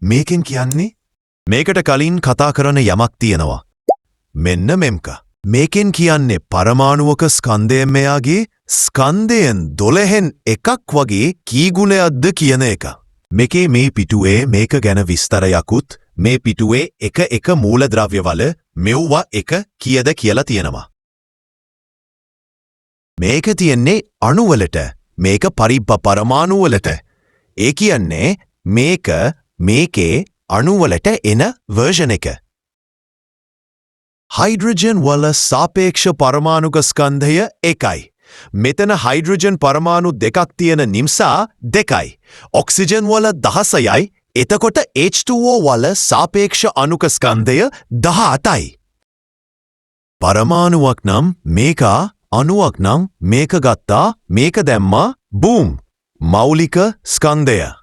මේකෙන් කියන්නේ මේකට කලින් කතා කරන යමක් තියෙනවා. මෙන්න මෙම්ක. මේකෙන් කියන්නේ පරමාණුවක ස්කන්ධයෙන් මෙයාගේ ස්කන්ධයෙන් 12න් එකක් වගේ කීගුණයක්ද කියන එක. මේකේ මේ පිටුවේ මේක ගැන විස්තරයකුත් මේ පිටුවේ එක මූලද්‍රව්‍යවල මෙව්වා එක කීයද කියලා තියෙනවා. මේක තියෙන්නේ අණුවලට මේක පරමාණුවලට. ඒ කියන්නේ මේක මේකේ අණුවලට එන වර්ෂන් එක. හයිඩ්‍රජන් වල සාපේක්ෂ පරමාණුක ස්කන්ධය එකයි. මෙතන හයිඩ්‍රජන් පරමාණු දෙකක් තියෙන නිසා 2යි. ඔක්සිජන් වල 16යි. එතකොට H2O වල සාපේක්ෂ අණුක ස්කන්ධය 18යි. පරමාණුවක් නම් මේක අණුවක් නම් මේක ගත්තා මේක දැම්මා බූම් මෞලික ස්කන්ධය.